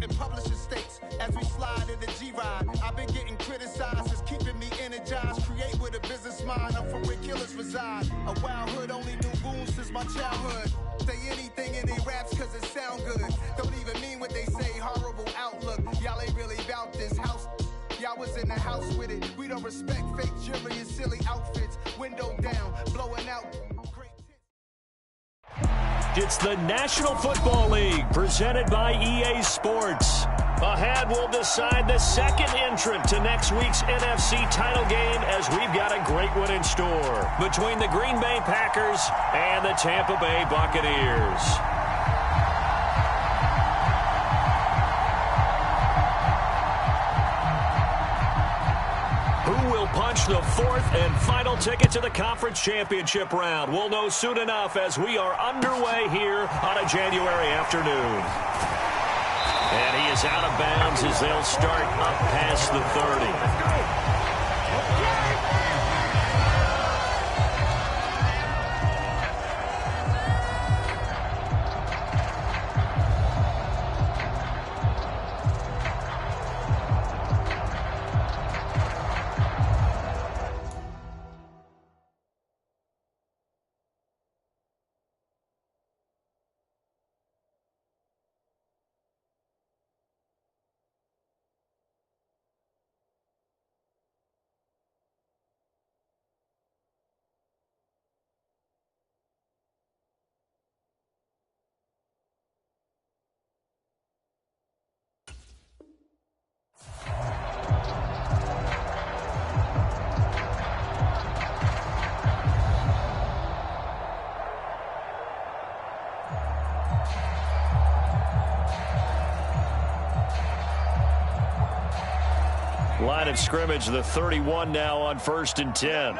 and publishing states as we slide in the G-Ride. I've been getting criticized as keeping me energized. Create with a business mind, I'm from where killers reside. A wild hood, only knew goons since my childhood. Say anything in they raps cause it sound good. Don't even mean what they say, horrible outlook. Y'all ain't really about this house. Y'all was in the house with it. We don't respect fake jewelry and silly outfits. Window down, blowing out. It's the National Football League presented by EA Sports. Ahead, we'll decide the second entrant to next week's NFC title game as we've got a great one in store between the Green Bay Packers and the Tampa Bay Buccaneers. Who will punch the fourth and final ticket to the conference championship round? We'll know soon enough as we are underway here on a January afternoon. And he is out of bounds as they'll start up past the 30. Line of scrimmage, the 31 now on 1st and 10.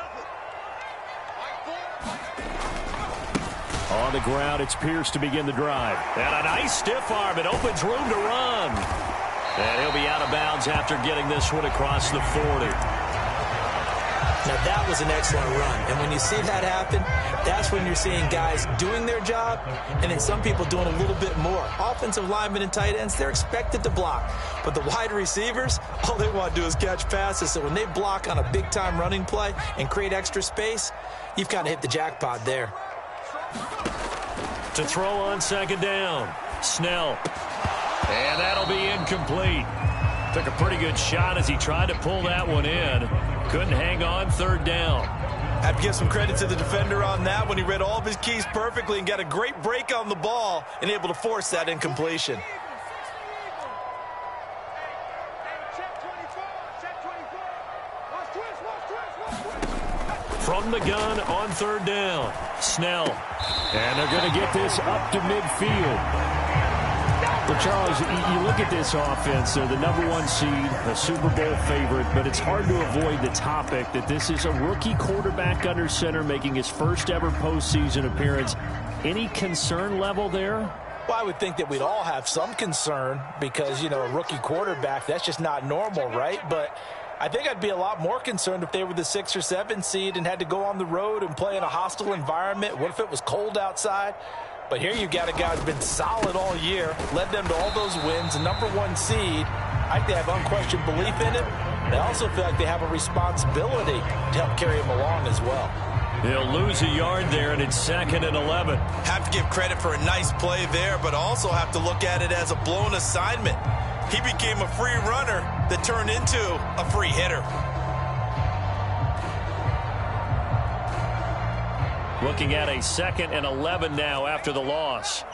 On the ground, it's Pierce to begin the drive. And a nice stiff arm. It opens room to run. And he'll be out of bounds after getting this one across the 40. Now, that was an excellent run. And when you see that happen, that's when you're seeing guys doing their job and then some people doing a little bit more. Offensive linemen and tight ends, they're expected to block. But the wide receivers, all they want to do is catch passes. So when they block on a big-time running play and create extra space, you've kind of hit the jackpot there. To throw on second down, Snell. And that'll be incomplete. Took a pretty good shot as he tried to pull that one in. Couldn't hang on, third down. I have to give some credit to the defender on that when he read all of his keys perfectly and got a great break on the ball and able to force that incompletion. From the gun on third down, Snell. And they're going to get this up to midfield. But, Charles, you look at this offense, they're the #1 seed, a Super Bowl favorite, but it's hard to avoid the topic that this is a rookie quarterback under center making his first ever postseason appearance. Any concern level there? Well, I would think that we'd all have some concern because, you know, a rookie quarterback, that's just not normal, right? But I think I'd be a lot more concerned if they were the 6 or 7 seed and had to go on the road and play in a hostile environment. What if it was cold outside? But here you got a guy who's been solid all year, led them to all those wins, a #1 seed. I think they have unquestioned belief in him. They also feel like they have a responsibility to help carry him along as well. They'll lose a yard there, and it's 2nd and 11. Have to give credit for a nice play there, but also have to look at it as a blown assignment. He became a free runner that turned into a free hitter. Looking at a 2nd and 11 now after the loss.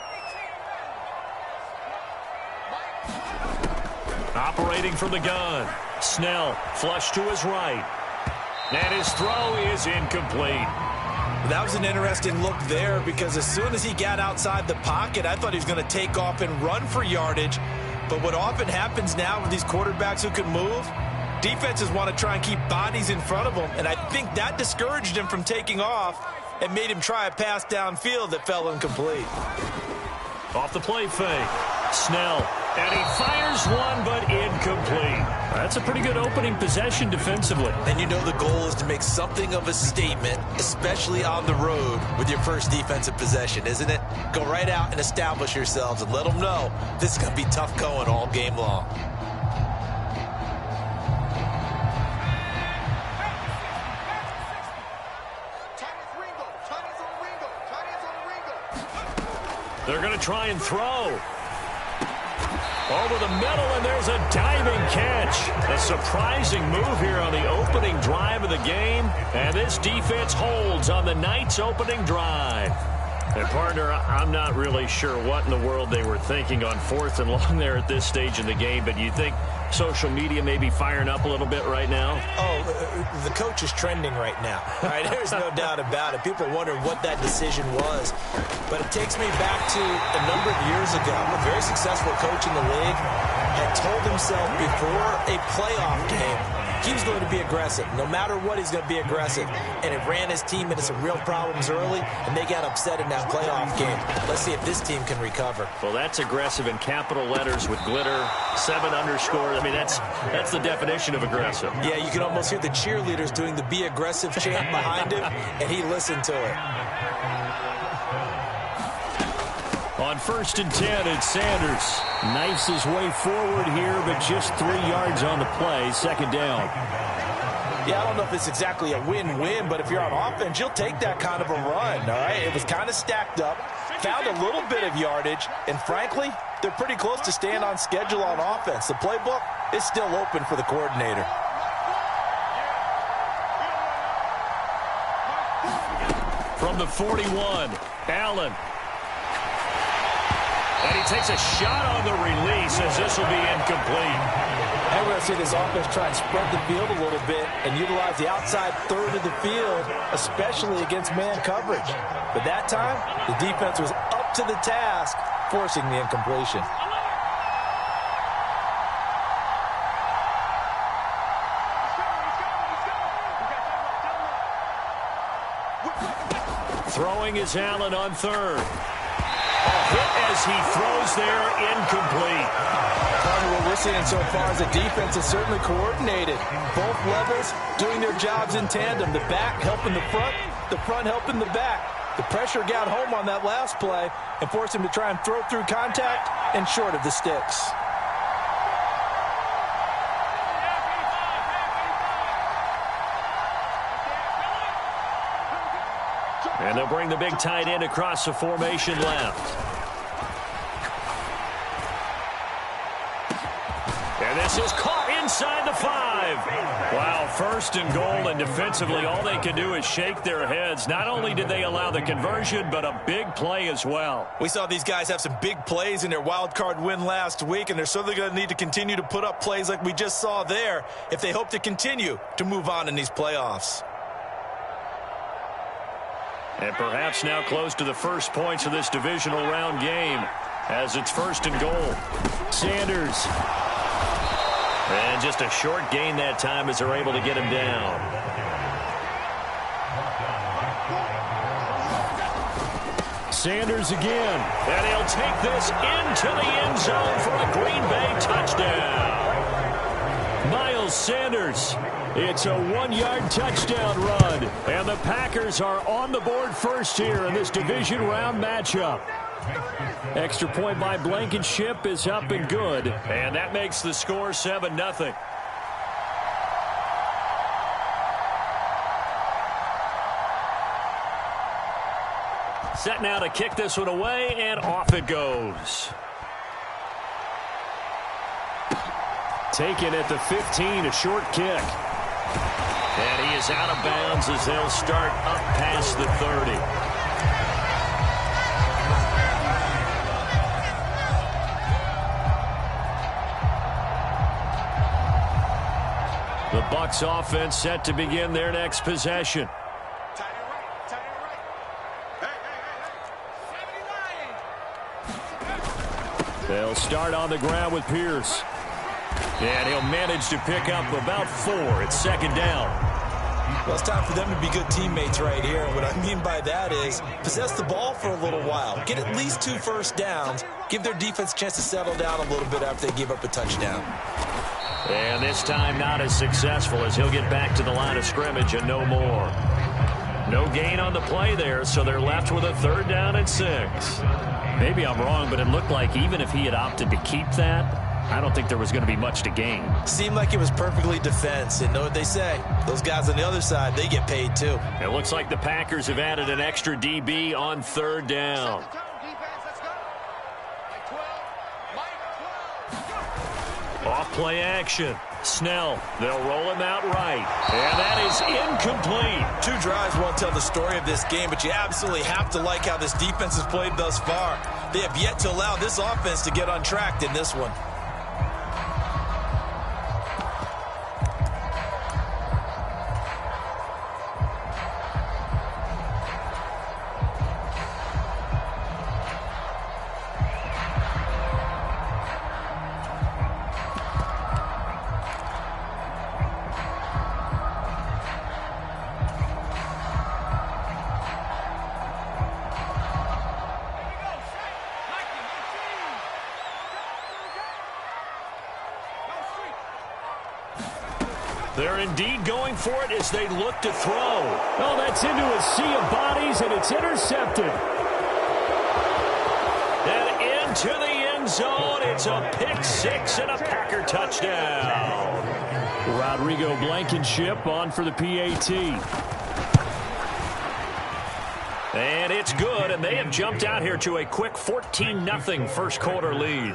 Operating from the gun. Snell, flush to his right. And his throw is incomplete. That was an interesting look there because as soon as he got outside the pocket, I thought he was going to take off and run for yardage. But what often happens now with these quarterbacks who can move, defenses want to try and keep bodies in front of them. And I think that discouraged him from taking off and made him try a pass downfield that fell incomplete. Off the play fake. Snell. And he fires one, but incomplete. That's a pretty good opening possession defensively. And you know the goal is to make something of a statement, especially on the road with your first defensive possession, isn't it? Go right out and establish yourselves and let them know this is going to be tough going all game long. They're going to try and throw. Over the middle, and there's a diving catch. A surprising move here on the opening drive of the game. And this defense holds on the Knights' opening drive. And, partner, I'm not really sure what in the world they were thinking on 4th and long there at this stage in the game, but you think social media may be firing up a little bit right now? Oh, the coach is trending right now. Right? There's no doubt about it. People wonder what that decision was. But it takes me back to a number of years ago. A very successful coach in the league had told himself before a playoff game he was going to be aggressive. No matter what, he's going to be aggressive. And it ran his team into some real problems early, and they got upset in that playoff game. Let's see if this team can recover. Well, that's aggressive in capital letters with glitter, 7 underscore. I mean, that's the definition of aggressive. Yeah, you can almost hear the cheerleaders doing the be aggressive chant behind him, and he listened to it. On 1st and 10, it's Sanders. Knifes his way forward here, but just 3 yards on the play. 2nd down. Yeah, I don't know if it's exactly a win-win, but if you're on offense, you'll take that kind of a run, all right? It was kind of stacked up, found a little bit of yardage, and frankly, they're pretty close to staying on schedule on offense. The playbook is still open for the coordinator. From the 41, Allen. And he takes a shot on the release as this will be incomplete. And we're going to see this offense try and spread the field a little bit and utilize the outside third of the field, especially against man coverage. But that time, the defense was up to the task, forcing the incompletion. Throwing is Allen on 3rd. Hit as he throws there, incomplete. Partner, what we're seeing so far is the defense is certainly coordinated. Both levels doing their jobs in tandem. The back helping the front helping the back. The pressure got home on that last play and forced him to try and throw through contact and short of the sticks. And they'll bring the big tight end across the formation left. And this is caught inside the 5. Wow, 1st and goal, and defensively all they can do is shake their heads. Not only did they allow the conversion, but a big play as well. We saw these guys have some big plays in their wild card win last week, and they're certainly going to need to continue to put up plays like we just saw there if they hope to continue to move on in these playoffs. And perhaps now close to the first points of this divisional round game as it's 1st and goal. Sanders. And just a short gain that time as they're able to get him down. Sanders again. And he'll take this into the end zone for a Green Bay touchdown. Miles Sanders. It's a 1-yard touchdown run. And the Packers are on the board first here in this division round matchup. Extra point by Blankenship is up and good. And that makes the score 7-0. Set now to kick this one away, and off it goes. Taken at the 15, a short kick. And he is out of bounds as they'll start up past the 30. The Bucs offense set to begin their next possession. They'll start on the ground with Pierce. And he'll manage to pick up about 4. It's 2nd down. Well, it's time for them to be good teammates right here. And what I mean by that is possess the ball for a little while. Get at least 2 first downs. Give their defense a chance to settle down a little bit after they give up a touchdown. And this time not as successful as he'll get back to the line of scrimmage and no more. No gain on the play there, so they're left with a 3rd down and 6. Maybe I'm wrong, but it looked like even if he had opted to keep that, I don't think there was going to be much to gain. Seemed like it was perfectly defense. And know what they say? Those guys on the other side, they get paid too. It looks like the Packers have added an extra DB on 3rd down. Off play action. Snell. They'll roll him out right. And that is incomplete. 2 drives won't tell the story of this game, but you absolutely have to like how this defense has played thus far. They have yet to allow this offense to get untracked in this one. They're indeed going for it as they look to throw. Oh, that's into a sea of bodies, and it's intercepted. And into the end zone. It's a pick 6 and a Packer touchdown. Rodrigo Blankenship on for the PAT. And it's good, and they have jumped out here to a quick 14-0 first quarter lead.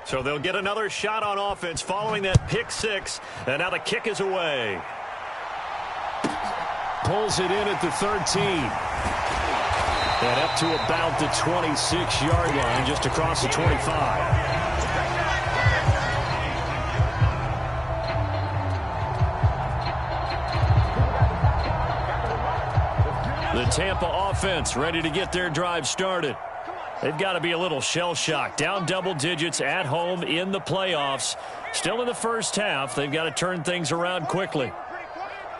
So they'll get another shot on offense following that pick 6, and now the kick is away. Pulls it in at the 13. And up to about the 26-yard line, just across the 25. The Tampa offense ready to get their drive started. They've got to be a little shell-shocked. Down double digits at home in the playoffs. Still in the first half. They've got to turn things around quickly.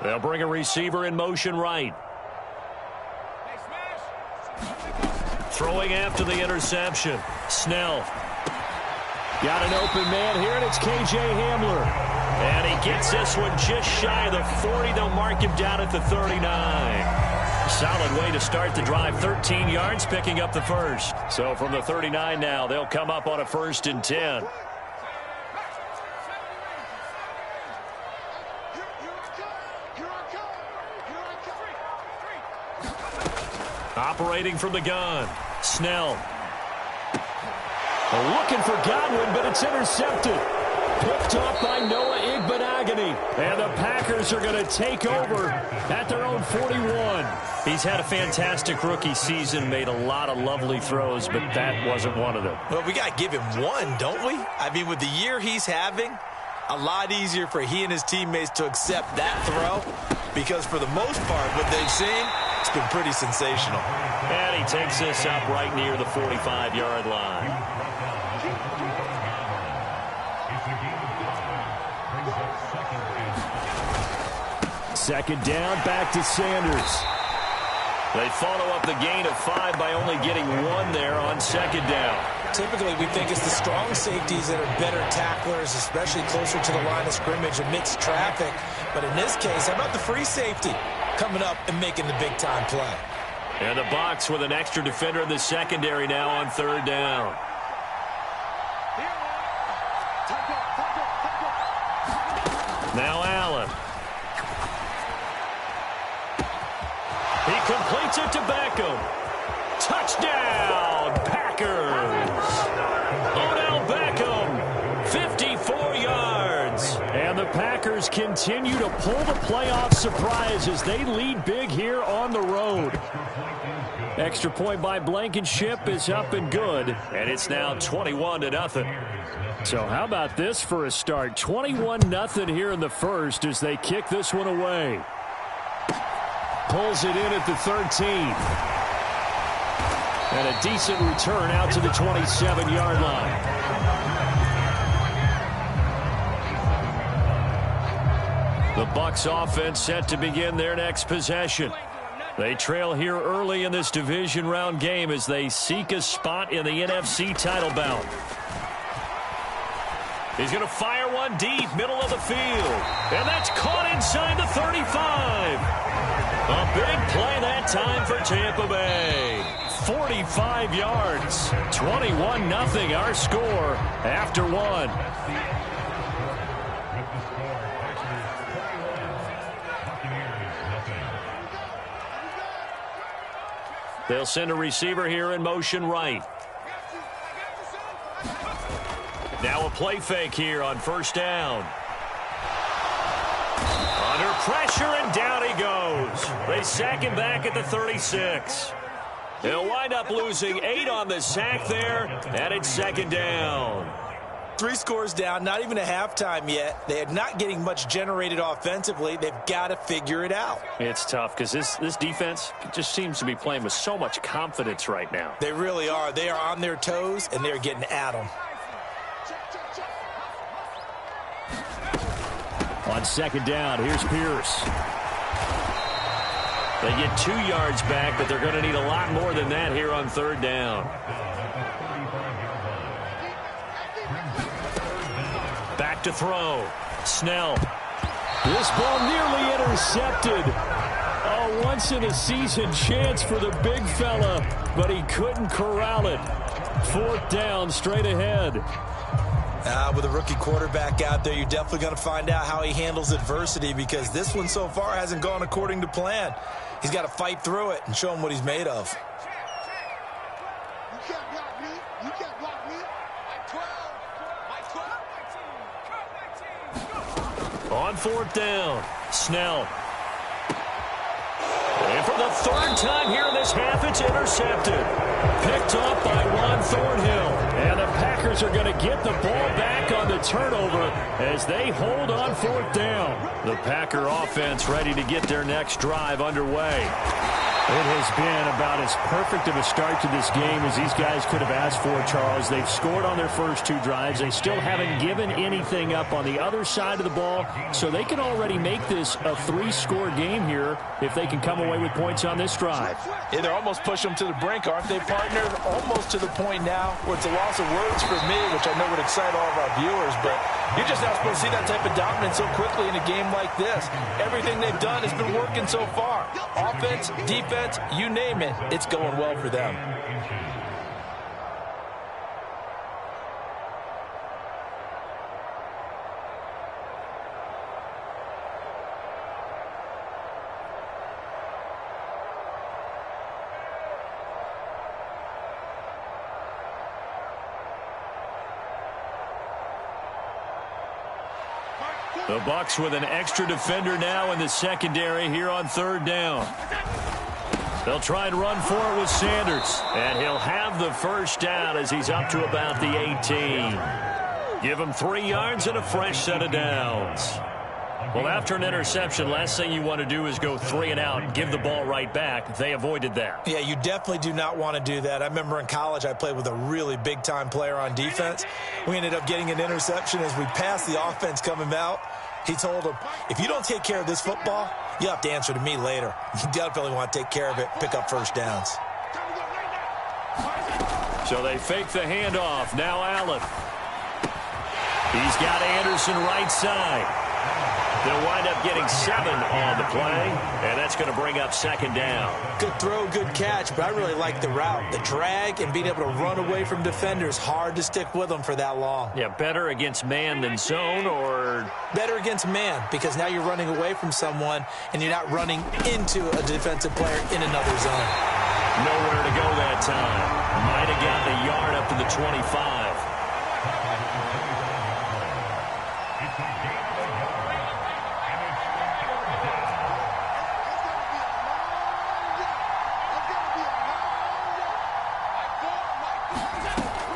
They'll bring a receiver in motion right. Throwing after the interception. Snell. Got an open man here, and it's K.J. Hamler. And he gets this one just shy of the 40. They'll mark him down at the 39. Solid way to start the drive. 13 yards, picking up the first. So from the 39 now, they'll come up on a 1st and 10. Operating from the gun. Snell. Looking for Godwin, but it's intercepted. Picked off by Noah Igbenogany. And the Packers are going to take over at their own 41. He's had a fantastic rookie season, made a lot of lovely throws, but that wasn't one of them. Well, we got to give him one, don't we? I mean, with the year he's having, a lot easier for he and his teammates to accept that throw because for the most part, what they've seen, it's been pretty sensational. And he takes this up right near the 45-yard line. Second down, back to Sanders. They follow up the gain of 5 by only getting 1 there on second down. Typically, we think it's the strong safeties that are better tacklers, especially closer to the line of scrimmage amidst traffic. But in this case, how about the free safety coming up and making the big-time play? And the Bucs with an extra defender in the secondary now on 3rd down. Now Allen. He completes it to Beckham. Touchdown, Packers. Odell Beckham, 54 yards. And the Packers continue to pull the playoff surprise as they lead big here on the road. Extra point by Blankenship is up and good, and it's now 21-0. So how about this for a start? 21-0 here in the first as they kick this one away. Pulls it in at the 13. And a decent return out to the 27-yard line. The Bucs offense set to begin their next possession. They trail here early in this division round game as they seek a spot in the NFC title bout. He's going to fire one deep, middle of the field. And that's caught inside the 35. A big play that time for Tampa Bay. 45 yards. 21-0 our score after one. They'll send a receiver here in motion right. Now a play fake here on first down. Under pressure, and down he goes. They sack him back at the 36. They'll wind up losing 8 on the sack there, and it's second down. 3 scores down, not even a halftime yet. They are not getting much generated offensively. They've got to figure it out. It's tough because this defense just seems to be playing with so much confidence right now. They really are. They are on their toes, and they're getting at them. On second down, here's Pierce. They get 2 yards back, but they're going to need a lot more than that here on third down. Back to throw. Snell. This ball nearly intercepted. A once-in-a-season chance for the big fella, but he couldn't corral it. Fourth down, straight ahead. With a rookie quarterback out there, you're definitely going to find out how he handles adversity, because this one so far hasn't gone according to plan. He's got to fight through it and show him what he's made of. You can't block me. You can't block me. My 12. On fourth down, Snell. And for the third time here in this half, it's intercepted. Picked up by Juan Thornhill. And the Packers are going to get the ball back on the turnover as they hold on fourth down. The Packer offense ready to get their next drive underway. It has been about as perfect of a start to this game as these guys could have asked for, Charles. They've scored on their first 2 drives. They still haven't given anything up on the other side of the ball, so they can already make this a 3-score game here if they can come away with points on this drive. Yeah, they're almost pushing them to the brink, aren't they, partner? Almost to the point now where it's a loss of words for me, which I know would excite all of our viewers, but you're just not supposed to see that type of dominance so quickly in a game like this. Everything they've done has been working so far. Offense, defense, you name it, it's going well for them. The Bucs with an extra defender now in the secondary here on third down. They'll try and run for it with Sanders. And he'll have the first down as he's up to about the 18. Give him 3 yards and a fresh set of downs. Well, after an interception, last thing you want to do is go 3 and out and give the ball right back. They avoided that. Yeah, you definitely do not want to do that. I remember in college I played with a really big-time player on defense. We ended up getting an interception as we passed the offense coming out. He told him, if you don't take care of this football, you have to answer to me later. You definitely want to take care of it, pick up first downs. So they fake the handoff. Now Allen. He's got Anderson right side. They'll wind up getting 7 on the play, and that's going to bring up second down. Good throw, good catch, but I really like the route. The drag and being able to run away from defenders, hard to stick with them for that long. Yeah, better against man than zone, or? Better against man, because now you're running away from someone, and you're not running into a defensive player in another zone. Nowhere to go that time. Might have gotten a yard up to the 25.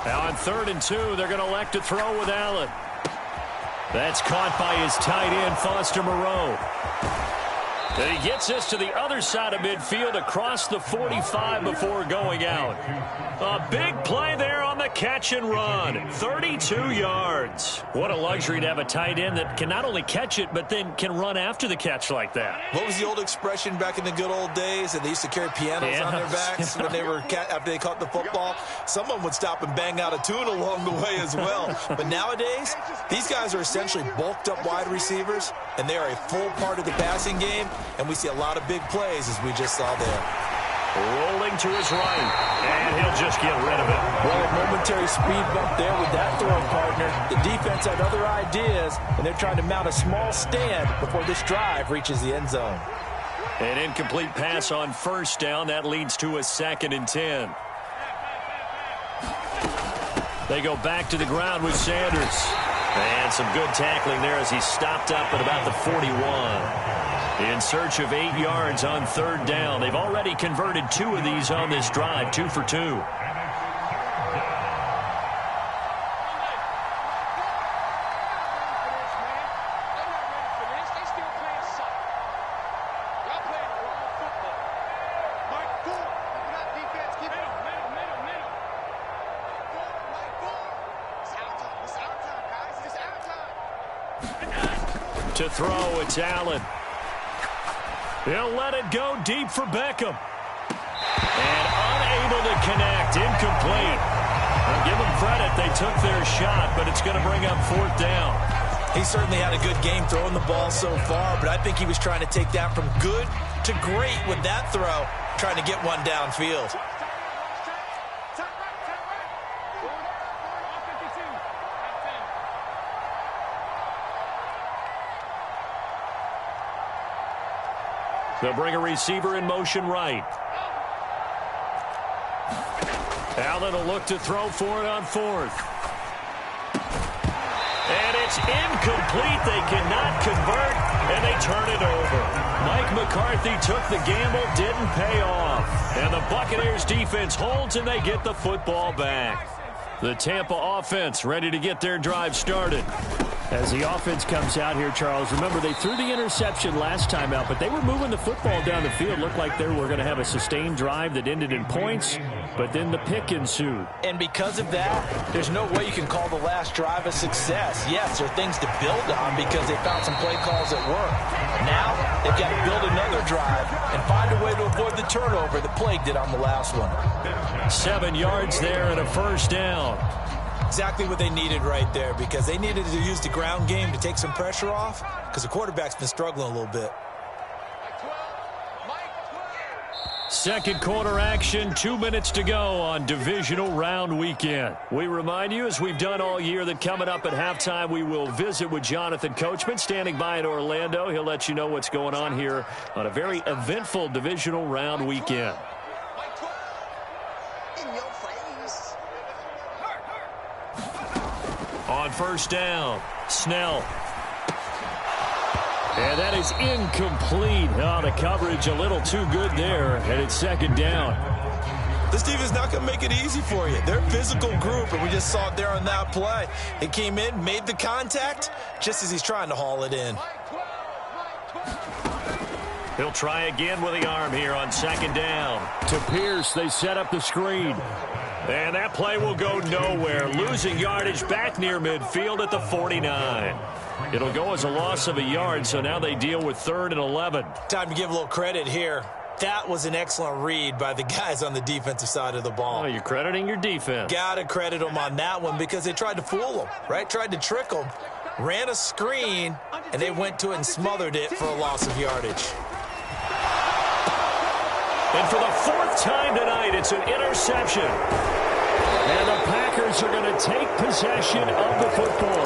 Now on 3rd and 2, they're going to elect to throw with Allen. That's caught by his tight end, Foster Moreau. And he gets this to the other side of midfield across the 45 before going out. A big play there on the catch and run. 32 yards. What a luxury to have a tight end that can not only catch it, but then can run after the catch like that. What was the old expression back in the good old days? And they used to carry pianos on their backs when they were after they caught the football. Someone would stop and bang out a tune along the way as well. But nowadays, these guys are essentially bulked up wide receivers, and they are a full part of the passing game, and we see a lot of big plays as we just saw there. Rolling to his right, and he'll just get rid of it. Well, a momentary speed bump there with that throw, partner. The defense had other ideas, and they're trying to mount a small stand before this drive reaches the end zone. An incomplete pass on first down. That leads to a 2nd and 10. They go back to the ground with Sanders. And some good tackling there as he stopped up at about the 41. In search of 8 yards on 3rd down. They've already converted 2 of these on this drive, 2 for 2. To throw, it's Allen. He'll let it go deep for Beckham. And unable to connect, incomplete. I'll give them credit, they took their shot, but it's going to bring up 4th down. He certainly had a good game throwing the ball so far, but I think he was trying to take that from good to great with that throw, trying to get one downfield. They'll bring a receiver in motion right. Allen will look to throw for it on 4th. And it's incomplete. They cannot convert, and they turn it over. Mike McCarthy took the gamble, didn't pay off. And the Buccaneers defense holds, and they get the football back. The Tampa offense ready to get their drive started. As the offense comes out here, Charles, remember they threw the interception last time out, but they were moving the football down the field. Looked like they were going to have a sustained drive that ended in points, but then the pick ensued. And because of that, there's no way you can call the last drive a success. Yes, there are things to build on because they found some play calls that work. Now they've got to build another drive and find a way to avoid the turnover that plagued it on the last one. 7 yards there and a 1st down. Exactly what they needed right there, because they needed to use the ground game to take some pressure off, because the quarterback's been struggling a little bit. 2nd quarter action, 2 minutes to go on divisional round weekend. We remind you, as we've done all year, that coming up at halftime, we will visit with Jonathan Coachman, standing by in Orlando. He'll let you know what's going on here on a very eventful divisional round weekend. On 1st down, Snell. And that is incomplete. Oh, the coverage a little too good there, and it's 2nd down. This defense is not going to make it easy for you. They're a physical group, and we just saw it there on that play. He came in, made the contact, just as he's trying to haul it in. He'll try again with the arm here on 2nd down. To Pierce, they set up the screen. And that play will go nowhere. Losing yardage back near midfield at the 49. It'll go as a loss of a yard, so now they deal with 3rd and 11. Time to give a little credit here. That was an excellent read by the guys on the defensive side of the ball. Oh, you're crediting your defense. Got to credit them on that one because they tried to fool them, right? Tried to trick them. Ran a screen, and they went to it and smothered it for a loss of yardage. And for the 4th time tonight, it's an interception. And the Packers are going to take possession of the football.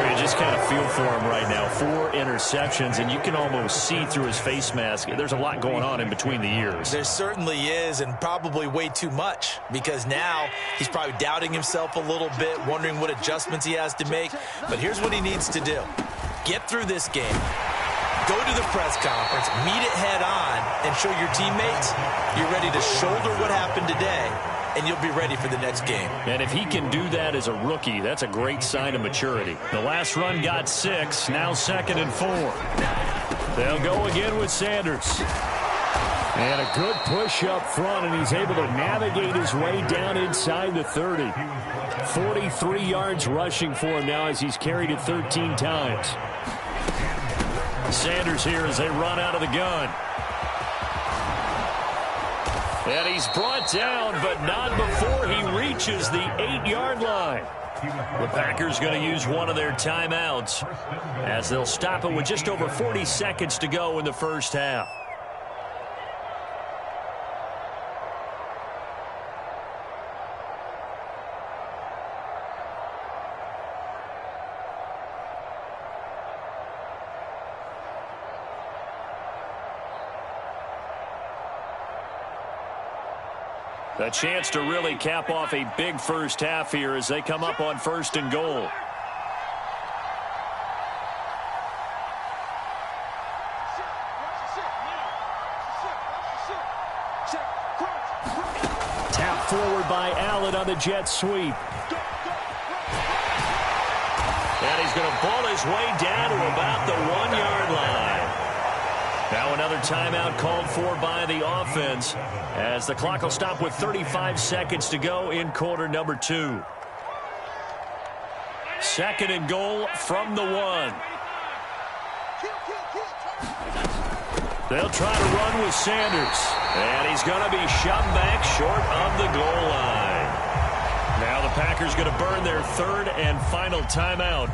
You just kind of feel for him right now. 4 interceptions, and you can almost see through his face mask. There's a lot going on in between the ears. There certainly is, and probably way too much, because now he's probably doubting himself a little bit, wondering what adjustments he has to make. But here's what he needs to do. Get through this game. Go to the press conference, meet it head on, and show your teammates you're ready to shoulder what happened today, and you'll be ready for the next game. And if he can do that as a rookie, that's a great sign of maturity. The last run got 6, now 2nd and 4. They'll go again with Sanders. And a good push up front, and he's able to navigate his way down inside the 30. 43 yards rushing for him now as he's carried it 13 times. Sanders here as they run out of the gun. And he's brought down, but not before he reaches the 8-yard line. The Packers going to use one of their timeouts as they'll stop it with just over 40 seconds to go in the first half. A chance to really cap off a big first half here as they come up on 1st and goal. Tap forward by Allen on the jet sweep. And he's going to ball his way down to about the 1-yard line. Now another timeout called for by the offense as the clock will stop with 35 seconds to go in quarter number 2. 2nd and goal from the 1. They'll try to run with Sanders. And he's going to be shoved back short of the goal line. Now the Packers going to burn their 3rd and final timeout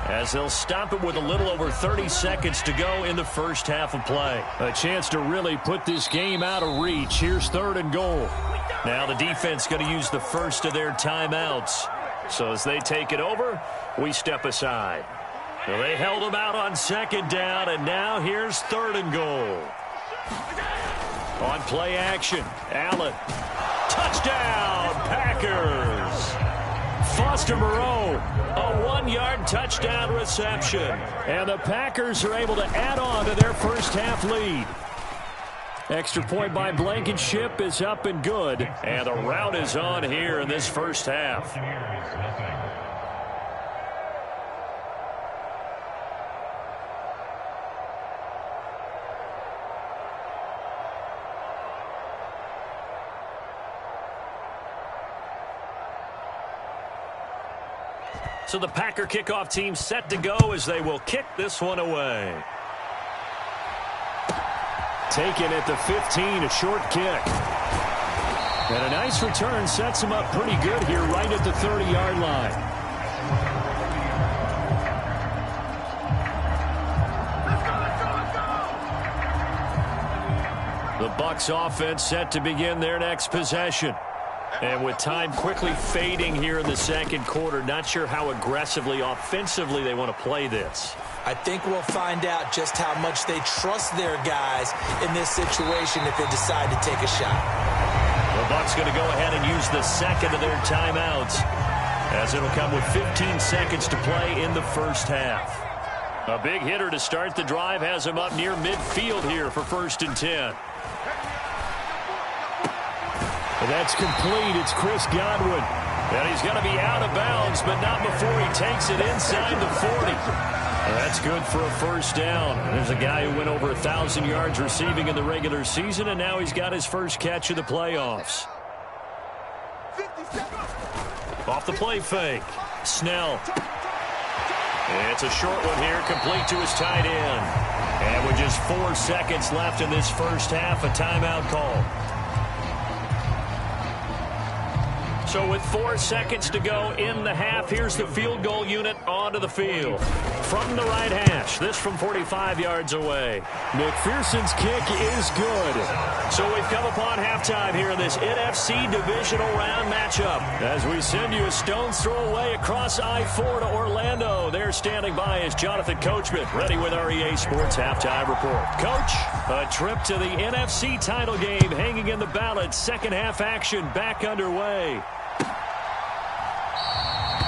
as they'll stop it with a little over 30 seconds to go in the first half of play. A chance to really put this game out of reach. Here's 3rd and goal. Now the defense going to use the first of their timeouts. So as they take it over, we step aside. Well, they held them out on 2nd down, and now here's 3rd and goal. On play action, Allen. Touchdown, Packers! Foster Moreau, a 1-yard touchdown reception. And the Packers are able to add on to their first half lead. Extra point by Blankenship is up and good. And the rout is on here in this first half. So the Packer kickoff team set to go as they will kick this one away. Taken at the 15, a short kick. And a nice return sets him up pretty good here right at the 30-yard line. The Bucs offense set to begin their next possession. And with time quickly fading here in the 2nd quarter, not sure how aggressively, offensively they want to play this. I think we'll find out just how much they trust their guys in this situation if they decide to take a shot. The Bucs going to go ahead and use the 2nd of their timeouts as it'll come with 15 seconds to play in the first half. A big hitter to start the drive has him up near midfield here for 1st and 10. That's complete. It's Chris Godwin. And he's going to be out of bounds, but not before he takes it inside the 40. That's good for a first down. There's a guy who went over 1,000 yards receiving in the regular season, and now he's got his first catch of the playoffs. Off the play fake. Snell. It's a short one here, complete to his tight end. And with just 4 seconds left in this first half, a timeout call. So with 4 seconds to go in the half, here's the field goal unit onto the field. From the right hash, this from 45 yards away. McPherson's kick is good. So we've come upon halftime here in this NFC divisional round matchup. As we send you a stone's throw away across I-4 to Orlando. There standing by is Jonathan Coachman, ready with our EA Sports Halftime Report. Coach, a trip to the NFC title game hanging in the balance. Second half action back underway.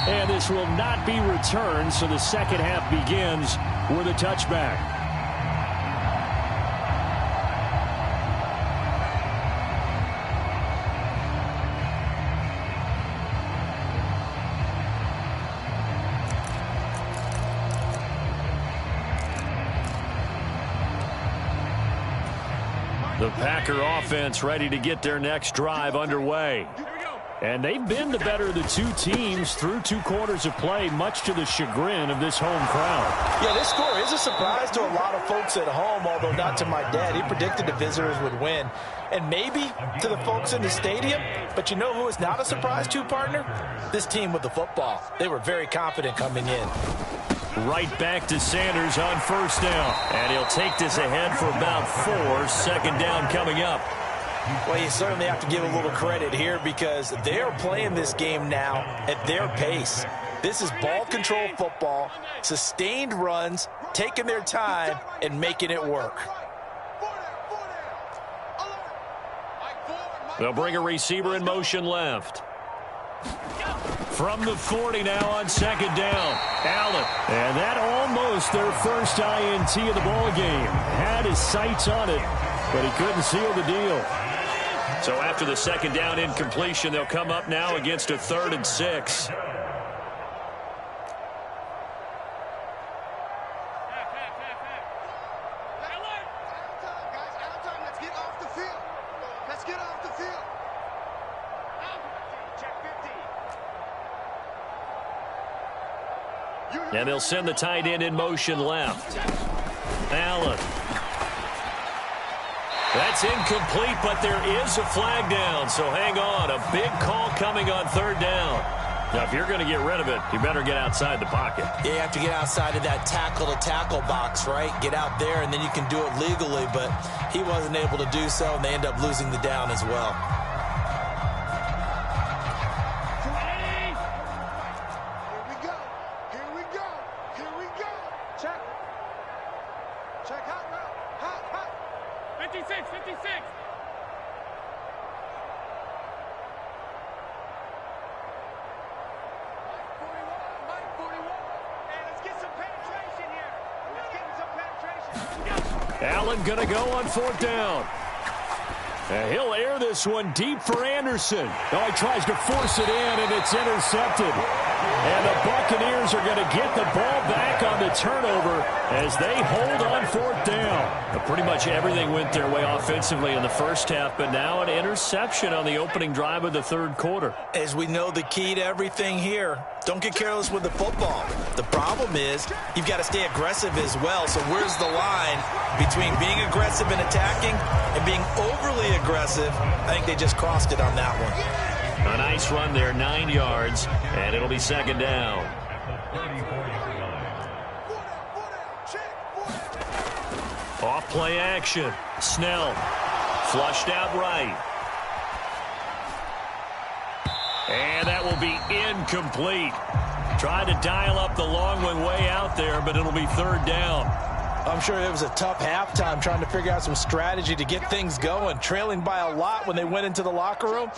And this will not be returned, so the second half begins with a touchback. The Packer offense ready to get their next drive underway. And they've been the better of the two teams through 2 quarters of play, much to the chagrin of this home crowd. Yeah, this score is a surprise to a lot of folks at home, although not to my dad. He predicted the visitors would win. And maybe to the folks in the stadium. But you know who is not a surprise to, partner? This team with the football. They were very confident coming in. Right back to Sanders on first down. And he'll take this ahead for about 4. Second down coming up. Well, you certainly have to give a little credit here because they are playing this game now at their pace. This is ball control football, sustained runs, taking their time, and making it work. They'll bring a receiver in motion left. From the 40 now on second down, Allen. And that almost their first INT of the ball game. Had his sights on it, but he couldn't seal the deal. So after the second down incompletion, they'll come up now against a 3rd and 6. And they'll send the tight end in motion left. Allen. That's incomplete, but there is a flag down, so hang on. A big call coming on 3rd down. Now, if you're going to get rid of it, you better get outside the pocket. Yeah, you have to get outside of that tackle-to-tackle box, right? Get out there, and then you can do it legally, but he wasn't able to do so, and they end up losing the down as well. Allen going to go on 4th down. And he'll air this one deep for Anderson. Oh, he tries to force it in, and it's intercepted. And the Buccaneers are going to get the ball back on the turnover as they hold on 4th down. Pretty much everything went their way offensively in the first half, but now an interception on the opening drive of the 3rd quarter. As we know, the key to everything here, don't get careless with the football. The problem is you've got to stay aggressive as well. So where's the line between being aggressive and attacking and being overly aggressive? I think they just crossed it on that one. A nice run there, 9 yards, and it'll be 2nd down. Off play action. Snell flushed out right. And that will be incomplete. Tried to dial up the long one way out there, but it'll be 3rd down. I'm sure it was a tough halftime trying to figure out some strategy to get things going. Trailing by a lot when they went into the locker room.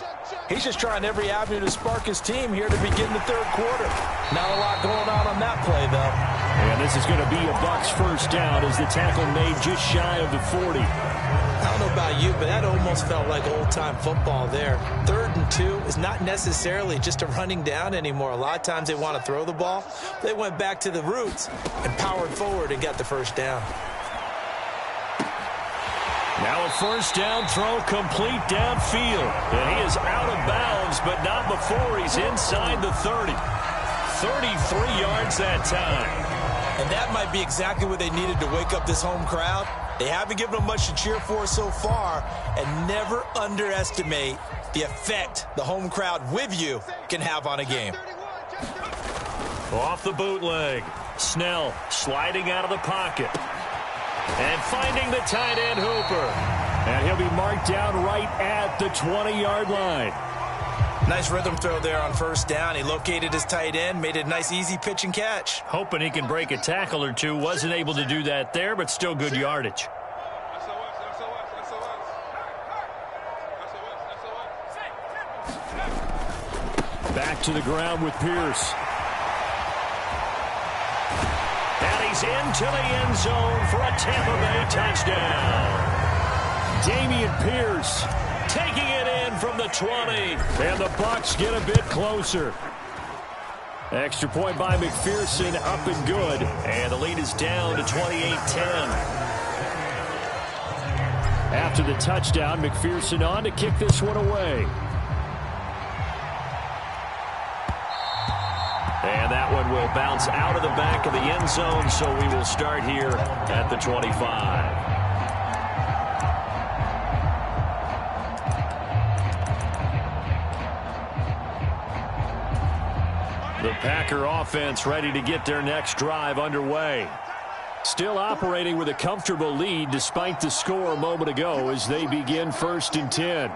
He's just trying every avenue to spark his team here to begin the 3rd quarter. Not a lot going on that play, though. And this is going to be a Bucs first down as the tackle made just shy of the 40. I don't know about you, but that almost felt like old-time football there. 3rd and 2 is not necessarily just a running down anymore. A lot of times they want to throw the ball. They went back to the roots and powered forward and got the first down. Now a first down throw complete downfield. And he is out of bounds, but not before he's inside the 30. 33 yards that time. And that might be exactly what they needed to wake up this home crowd. They haven't given them much to cheer for so far, and never underestimate the effect the home crowd with you can have on a game. Off the bootleg. Snell sliding out of the pocket. And finding the tight end Hooper. And he'll be marked down right at the 20-yard line. Nice rhythm throw there on first down. He located his tight end, made it a nice easy pitch and catch. Hoping he can break a tackle or two. Wasn't able to do that there, but still good yardage. Back to the ground with Pierce. And he's into the end zone for a Tampa Bay touchdown. Dameon Pierce taking it in from the 20. And the Bucs get a bit closer. Extra point by McPherson, up and good. And the lead is down to 28-10. After the touchdown, McPherson on to kick this one away. And that one will bounce out of the back of the end zone, so we will start here at the 25. The Packer offense ready to get their next drive underway. Still operating with a comfortable lead despite the score a moment ago as they begin 1st and 10.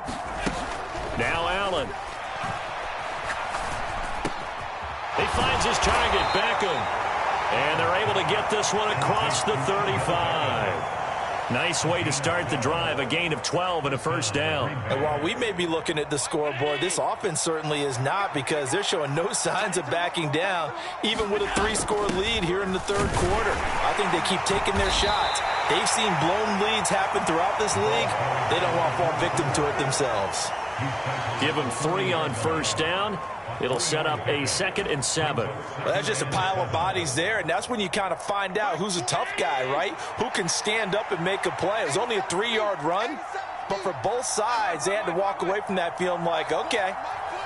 Now Allen. He finds his target, Beckham. And they're able to get this one across the 35. Nice way to start the drive, a gain of 12 and a first down. And while we may be looking at the scoreboard, this offense certainly is not, because they're showing no signs of backing down, even with a 3-score lead here in the third quarter. I think they keep taking their shots. They've seen blown leads happen throughout this league. They don't want to fall victim to it themselves. Give them 3 on first down. It'll set up a 2nd and 7. Well, that's just a pile of bodies there, and that's when you kind of find out who's a tough guy, right? Who can stand up and make a play. It was only a 3-yard run, but for both sides, they had to walk away from that feeling like, okay,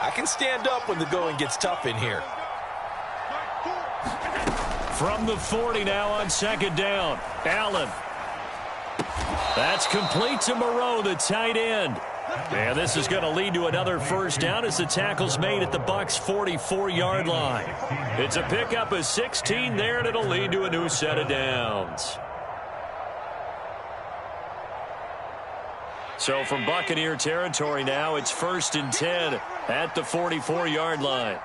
I can stand up when the going gets tough in here. From the 40 now on 2nd down, Allen. That's complete to Moreau, the tight end. And this is going to lead to another first down as the tackle's made at the Bucs' 44-yard line. It's a pickup of 16 there, and it'll lead to a new set of downs. So from Buccaneer territory now, it's 1st and 10 at the 44-yard line.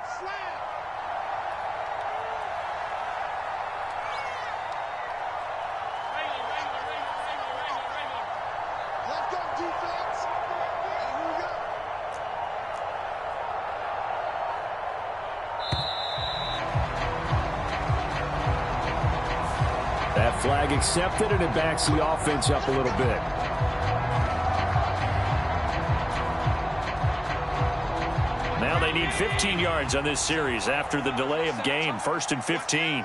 That flag accepted, and it backs the offense up a little bit. Now they need 15 yards on this series after the delay of game. 1st and 15.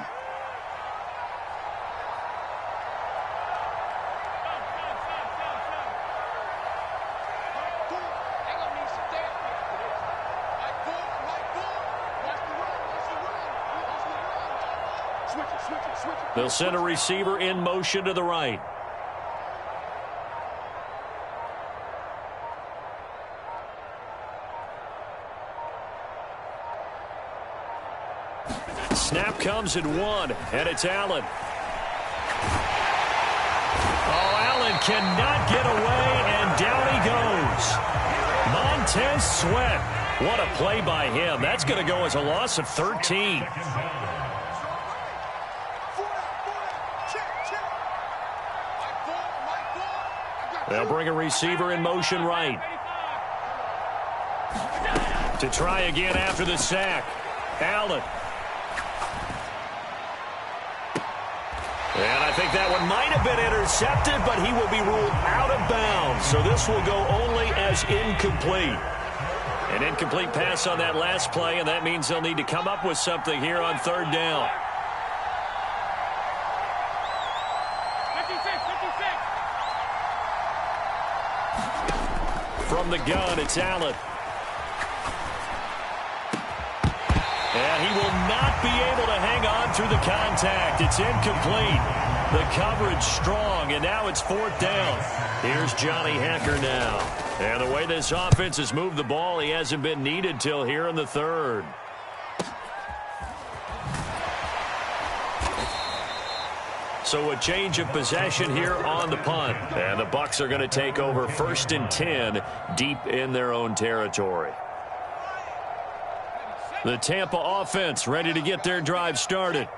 They'll send a receiver in motion to the right. Snap comes at 1, and it's Allen. Oh, Allen cannot get away, and down he goes. Montez Sweat. What a play by him. That's going to go as a loss of 13. They'll bring a receiver in motion right. To try again after the sack. Allen. And I think that one might have been intercepted, but he will be ruled out of bounds. So this will go only as incomplete. An incomplete pass on that last play, and that means they'll need to come up with something here on 3rd down. From the gun, it's Allen. And he will not be able to hang on through the contact. It's incomplete. The coverage strong, and now it's 4th down. Here's Johnny Hekker now. And the way this offense has moved the ball, he hasn't been needed till here in the 3rd. So a change of possession here on the punt. And the Bucs are going to take over 1st and 10 deep in their own territory. The Tampa offense ready to get their drive started.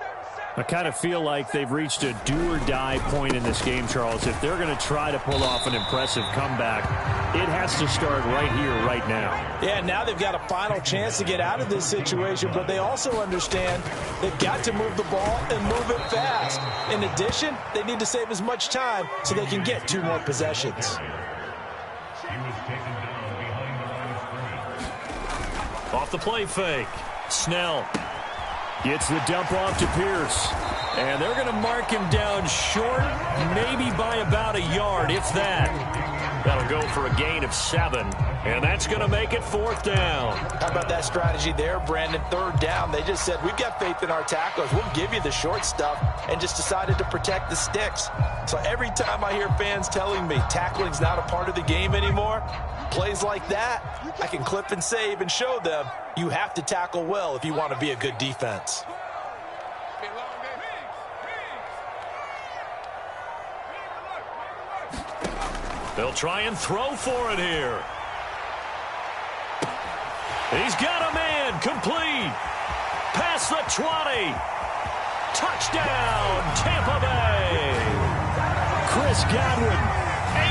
I kind of feel like they've reached a do-or-die point in this game, Charles. If they're going to try to pull off an impressive comeback, it has to start right here, right now. Yeah, now they've got a final chance to get out of this situation, but they also understand they've got to move the ball and move it fast. In addition, they need to save as much time so they can get 2 more possessions. Off the play fake. Snell gets the dump off to Pierce. And they're going to mark him down short, maybe by about a yard, if that. That'll go for a gain of 7, and that's going to make it 4th down. How about that strategy there, Brandon? 3rd down. They just said, we've got faith in our tacklers. We'll give you the short stuff, and just decided to protect the sticks. So every time I hear fans telling me tackling's not a part of the game anymore, plays like that, I can clip and save and show them you have to tackle well if you want to be a good defense. They'll try and throw for it here. He's got a man, complete. Past the 20. Touchdown, Tampa Bay. Chris Godwin,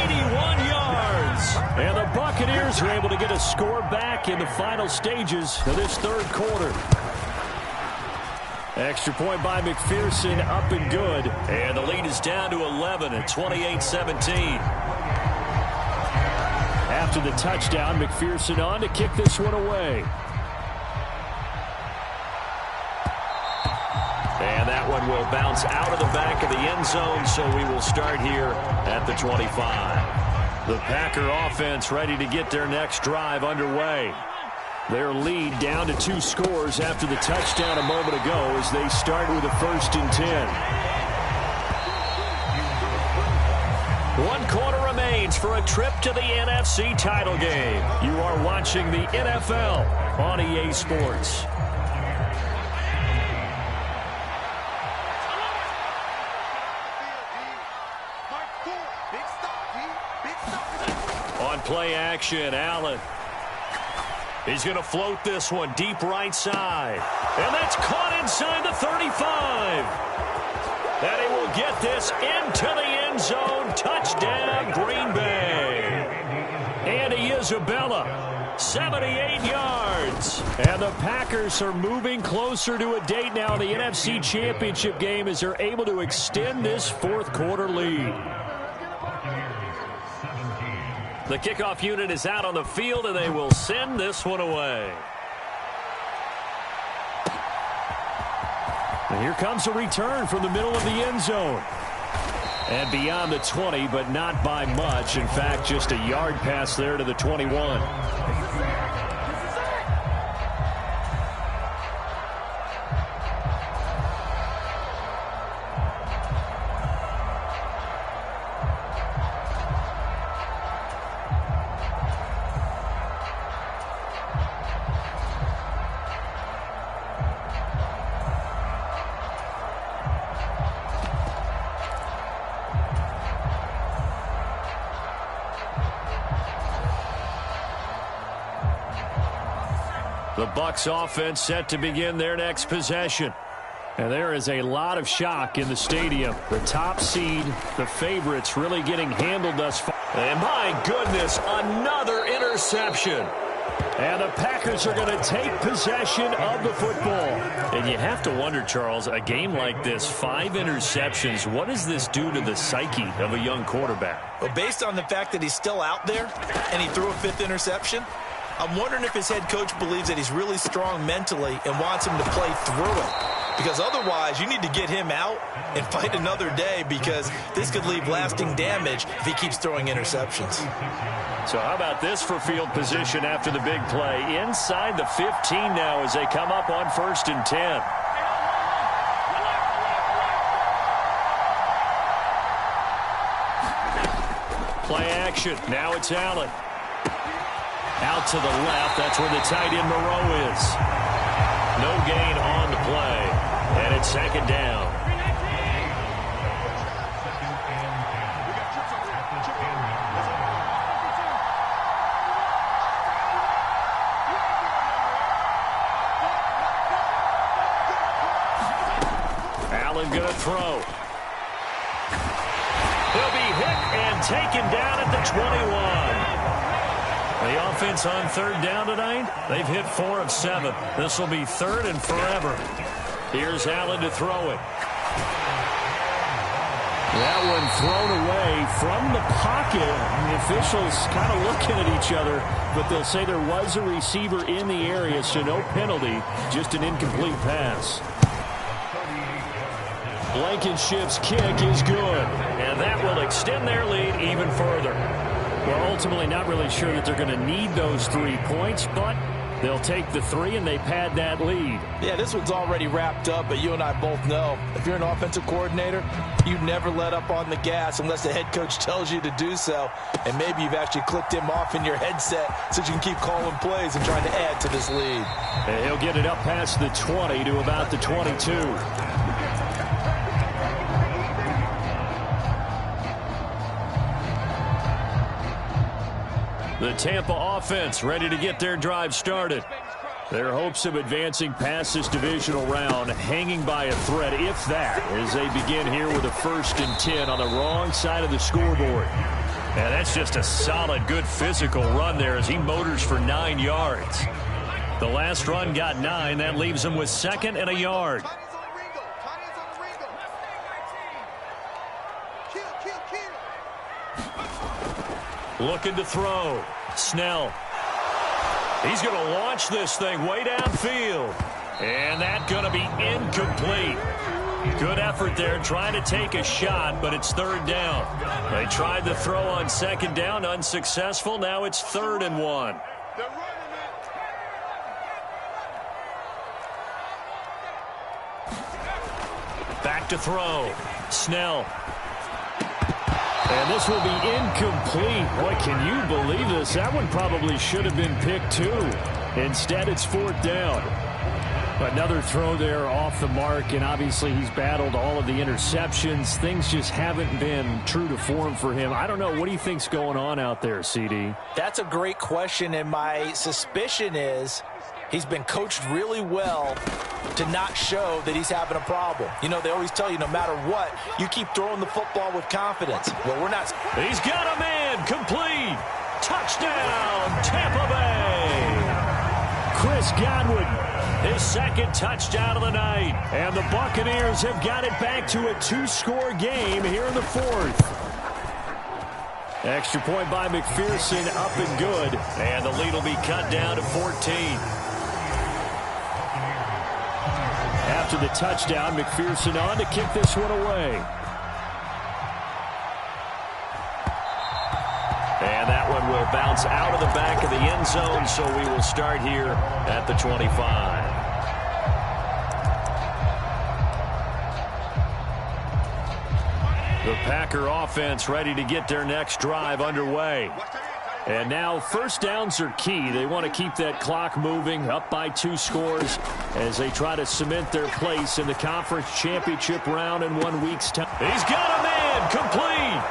81 yards. And the Buccaneers are able to get a score back in the final stages of this 3rd quarter. Extra point by McPherson, up and good. And the lead is down to 11 at 28-17. After the touchdown, McPherson on to kick this one away. And that one will bounce out of the back of the end zone, so we will start here at the 25. The Packer offense ready to get their next drive underway. Their lead down to 2 scores after the touchdown a moment ago as they start with a 1st and 10. 1 quarter remains for a trip to the NFC title game. You are watching the NFL on EA Sports. On play action, Allen. He's going to float this one deep right side. And that's caught inside the 35. And he will get this into the end zone. Touchdown, Green Bay. Andy Isabella, 78 yards. And the Packers are moving closer to a date now in the NFC Championship game as they're able to extend this 4th quarter lead. The kickoff unit is out on the field, and they will send this one away. And here comes a return from the middle of the end zone. And beyond the 20, but not by much. In fact, just a yard pass there to the 21. The Bucs offense set to begin their next possession. And there is a lot of shock in the stadium. The top seed, the favorites, really getting handled thus far. And my goodness, another interception. And the Packers are going to take possession of the football. And you have to wonder, Charles, a game like this, 5 interceptions, what does this do to the psyche of a young quarterback? Well, based on the fact that he's still out there and he threw a 5th interception, I'm wondering if his head coach believes that he's really strong mentally and wants him to play through it. Because otherwise, you need to get him out and fight another day, because this could leave lasting damage if he keeps throwing interceptions. So how about this for field position after the big play? Inside the 15 now as they come up on 1st and 10. Play action. Now it's Allen. Out to the left. That's where the tight end Moreau is. No gain on the play. And it's 2nd down. Allen going to throw. He'll be hit and taken down at the 21. The offense on 3rd down tonight, they've hit 4 of 7. This will be 3rd and forever. Here's Allen to throw it. That one thrown away from the pocket. The officials kind of looking at each other, but they'll say there was a receiver in the area, so no penalty, just an incomplete pass. Blankenship's kick is good, and that will extend their lead even further. Well, ultimately not really sure that they're going to need those 3 points, but they'll take the 3 and they pad that lead. Yeah, this one's already wrapped up, but you and I both know if you're an offensive coordinator, you never let up on the gas unless the head coach tells you to do so. And maybe you've actually clicked him off in your headset so you can keep calling plays and trying to add to this lead. And he'll get it up past the 20 to about the 22. The Tampa offense ready to get their drive started. Their hopes of advancing past this divisional round hanging by a thread, if that, as they begin here with a 1st and 10 on the wrong side of the scoreboard. And that's just a solid, good physical run there as he motors for 9 yards. The last run got 9. That leaves him with 2nd and a yard. Looking to throw. Snell. He's going to launch this thing way downfield. And that's going to be incomplete. Good effort there trying to take a shot, but it's 3rd down. They tried the throw on 2nd down, unsuccessful. Now it's 3rd and 1. Back to throw. Snell. And this will be incomplete. Boy, can you believe this? That one probably should have been picked too. Instead, it's 4th down. Another throw there off the mark, and obviously he's battled all of the interceptions. Things just haven't been true to form for him. I don't know. What do you think's going on out there, CD? That's a great question, and my suspicion is he's been coached really well to not show that he's having a problem. You know, they always tell you no matter what, you keep throwing the football with confidence. Well, we're not. He's got a man. Complete. Touchdown, Tampa Bay. Chris Godwin, his 2nd touchdown of the night. And the Buccaneers have got it back to a 2-score game here in the 4th. Extra point by McPherson, up and good. And the lead will be cut down to 14. After the touchdown, McPherson on to kick this one away. And that one will bounce out of the back of the end zone, so we will start here at the 25. The Packer offense ready to get their next drive underway. And now 1st downs are key. They want to keep that clock moving, up by 2 scores as they try to cement their place in the conference championship round in 1 week's time. He's got a man. Complete.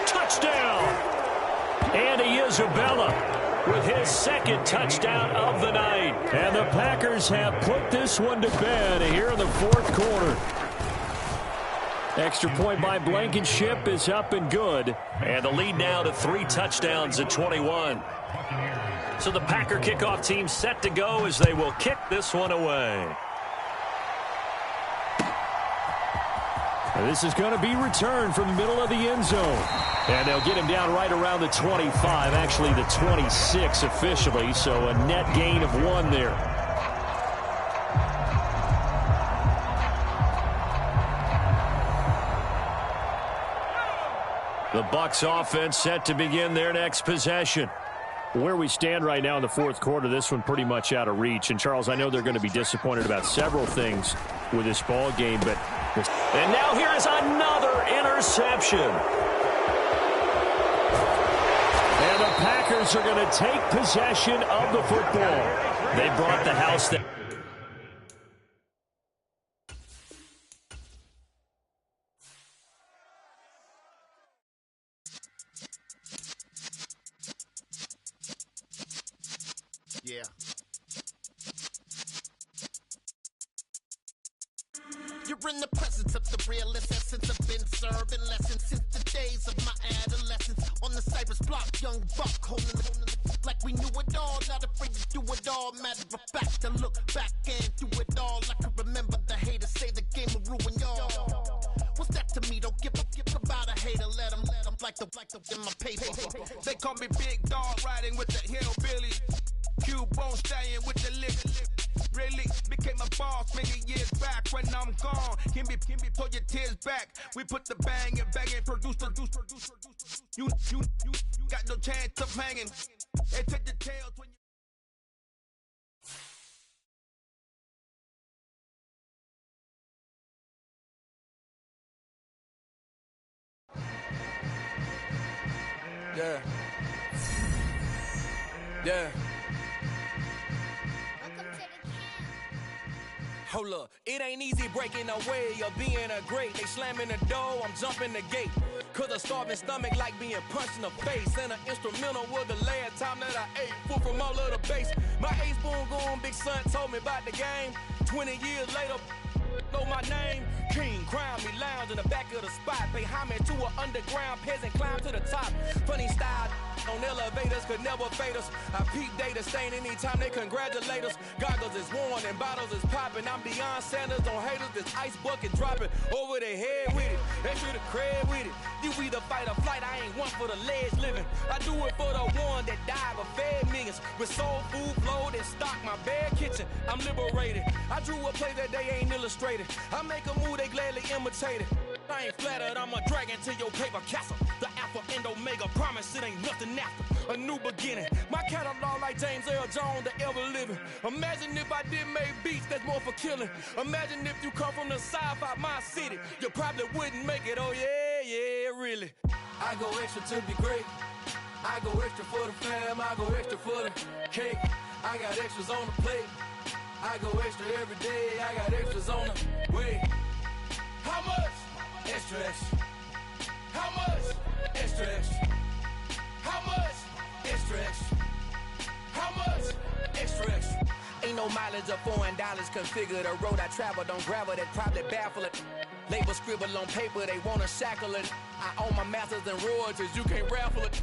Touchdown. Andy Isabella with his 2nd touchdown of the night. And the Packers have put this one to bed here in the 4th quarter. Extra point by Blankenship is up and good. And the lead now to 3 touchdowns at 21. So the Packer kickoff team set to go as they will kick this one away. And this is going to be returned from the middle of the end zone. And they'll get him down right around the 25, actually the 26 officially. So a net gain of 1 there. The Bucs offense set to begin their next possession. Where we stand right now in the 4th quarter, this one pretty much out of reach. And, Charles, I know they're going to be disappointed about several things with this ball game. And now here is another interception. And the Packers are going to take possession of the football. They brought the house down. Yeah. You're in the presence of the realest essence. I've been serving lessons since the days of my adolescence. On the Cypress block, young buck holding the like we knew it all. Not afraid to do it all. Matter of fact, to look back and do it all. I can remember the haters say the game will ruin y'all. What's that to me? Don't give about a hater. Let them like the in my paper. They call me Big Dog, riding with the hillbilly. Cube bone stallion with the lick. really became a boss many years back when I'm gone. Can be pull your tears back. We put the bang and produce. You got no chance of hanging. They take the tails when you. Yeah. Yeah. Hold up, it ain't easy breaking away or being a great. They slamming the door, I'm jumping the gate. Cause a starving stomach like being punched in the face. And an instrumental was the last time that I ate. Food from all of the bass. My ace boom goon, big son told me about the game. 20 years later, know my name. King, crown me, lounge in the back of the spot. Pay homage to an underground peasant, climb to the top. Funny style on elevators could never fade us. I peep data stain anytime they congratulate us. Goggles is worn and bottles is popping. I'm Deion Sanders on haters, this ice bucket dropping over their head with it. They should have cred with it. You either fight or flight, I ain't one for the ledge living. I do it for the one that died but fed millions. With soul food flowed and stocked my bare kitchen. I'm liberated. I drew a play that they ain't illustrated. I make a move, they gladly imitate it. I ain't flattered, I'm a dragon to your paper castle. The Alpha and Omega, promise it ain't nothing after. A new beginning. My catalog like James Earl Jones, the ever living. Imagine if I did make beats that's more for killing. Imagine if you come from the sci-fi, my city. You probably wouldn't make it, oh yeah, really. I go extra to be great. I go extra for the fam, I go extra for the cake. I got extras on the plate. I go extra every day, I got extras on the way. How much? Extra, extra. How much? Extra, extra. How much? Extra, extra. How much? Extra, extra. Ain't no mileage of $4 configure the road I travel. Don't gravel, that probably baffle it. Label scribble on paper, they wanna shackle it. I own my masters and royalties, you can't raffle it.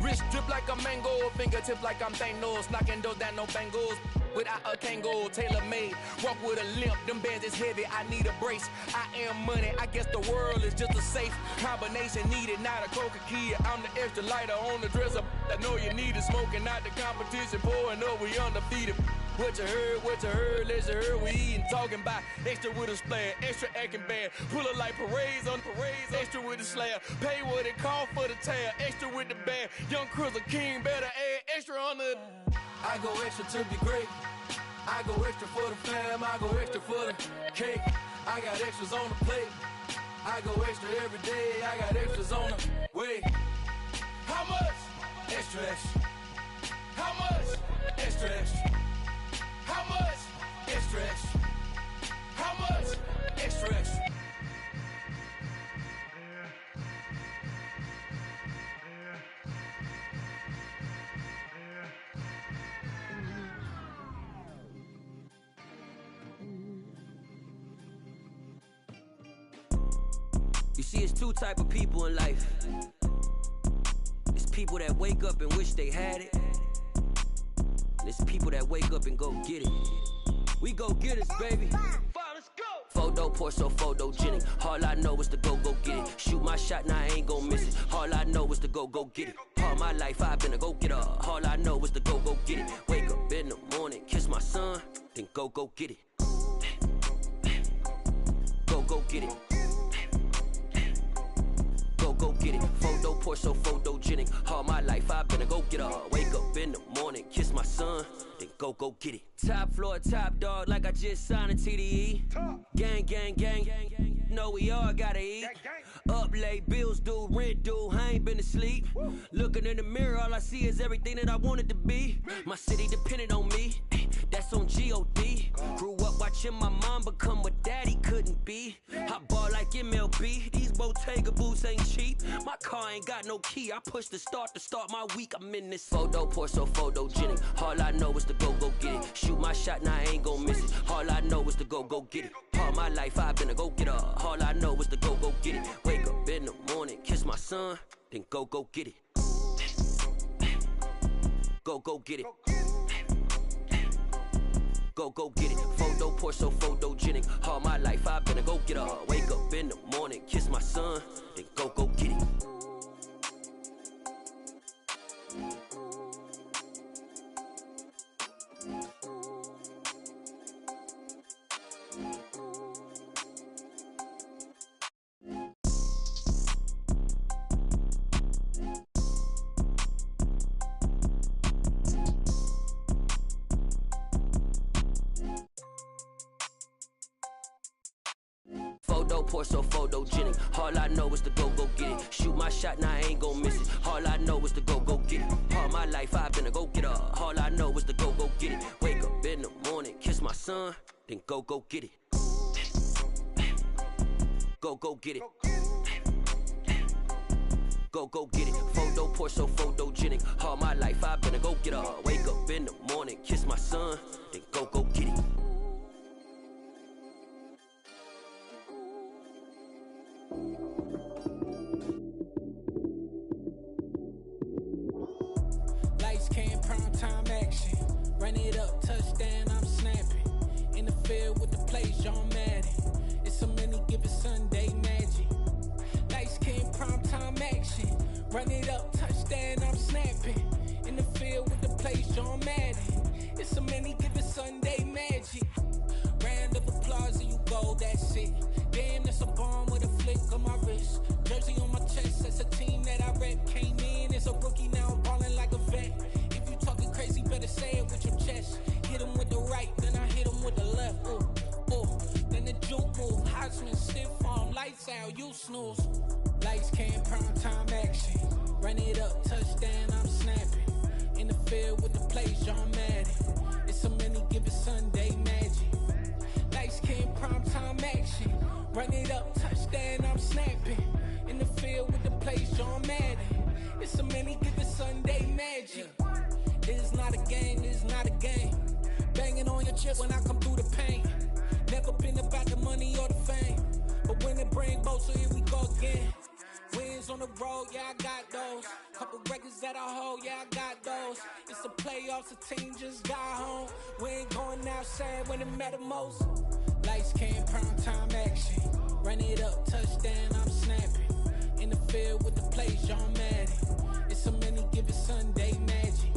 Wrist drip like a mango, fingertips like I'm Thanos. Knocking those down, no bangles. Without a Kango, tailor-made. Walk with a limp, them bands is heavy, I need a brace. I am money, I guess the world is just a safe combination needed, not a coca key. I'm the extra lighter on the dresser. I know you need it, smoking out the competition, pouring up, we undefeated. What you heard, let's heard, we eating, talking about extra with a splash, extra acting bad. Pull it like parades on parades, extra with the slab. Pay what it cost for the tab, extra with the band. Young Cruiser King, better add extra on the. I go extra to be great. I go extra for the fam, I go extra for the cake. I got extras on the plate. I go extra every day, I got extras on the way. How much? Extra, extra. How much? Extra, extra. How much? Extra, extra. How much? Extra, extra. You see, it's two type of people in life. It's people that wake up and wish they had it. And it's people that wake up and go get it. We go get it, baby. Let's go. Photo pour so photogenic. All I know is to go get it. Shoot my shot, now I ain't gon' miss it. All I know is to go get it. All my life I've been a go-getter. All I know is to go get it. Wake up in the morning, kiss my son, then go get it. Go get it. Go get it. Photo pour so photogenic. All my life I've been a go-getter. Wake up in the morning, kiss my son, then go get it. Top floor, top dog, like I just signed a TDE. Gang, gang, gang. No, we all gotta eat. Up late, bills due, rent due, I ain't been asleep. Looking in the mirror, all I see is everything that I wanted to be. My city depended on me, that's on G.O.D. Grew up watching my mom become what daddy couldn't be. I ball like MLB, these Bottega boots ain't cheap. My car ain't got no key, I push the start to start my week. I'm in this photo pour so photogenic. All I know is to go get it. Shoot my shot, now I ain't gon' miss it. All I know is to go get it. All my life I've been a go-getter. All I know is to go get it. Wake up in the morning, kiss my son, then go get it. Go get it. Go get it. Photo pour so photogenic. All my life I've been a go-getter. Wake up in the morning, kiss my son, then go get it. Photo poor, so photogenic. All I know is to go get it. Shoot my shot, now I ain't gon' miss it. All I know is to go get it. All my life I've been a go getter. All I know is to go get it. Wake up in the morning, kiss my son, then go get it. Go get it. Go get it. Photo poor, so photogenic. All my life I've been a go getter. Wake up in the morning, kiss my son, then go get it. Lights came, prime time action. Run it up, touchdown, I'm snapping. In the field with the plays, John Madden. It's so many, give it Sunday magic. Lights came, prime time action. Run it up, touchdown, I'm snapping. In the field with the plays, John Madden. It's so many, give it Sunday magic. Round of applause and you go, that's it. Damn, that's a bomb with a flick on my wrist. Jersey on my chest, that's a team that I rep. Came in as a rookie, now I'm ballin' like a vet. If you talking crazy, better say it with your chest. Hit him with the right, then I hit him with the left. Then the juke move, Heisman, stiff arm, lights out, you snooze. Lights came, prime time action. Run it up, touchdown, I'm snapping. In the field with the plays, John Madden. It's so many, give it Sunday magic. Lights came, prime time action. Run it up, touchdown, I'm snapping. In the field with the plays, John Madden. It's so many, give it Sunday magic. It is not a game, it is not a game. Banging on your chest when I come through the pain. Never been about the money or the fame. But when it bring both, so here we go again. Wins on the road, yeah, I got those. Couple records that I hold, yeah, I got those. It's the playoffs, the team just got home. We ain't going outside when it matter most. Lights came, prime time action. Run it up, touchdown, I'm snapping. In the field with the plays, John Madden. It's so many, give it Sunday magic.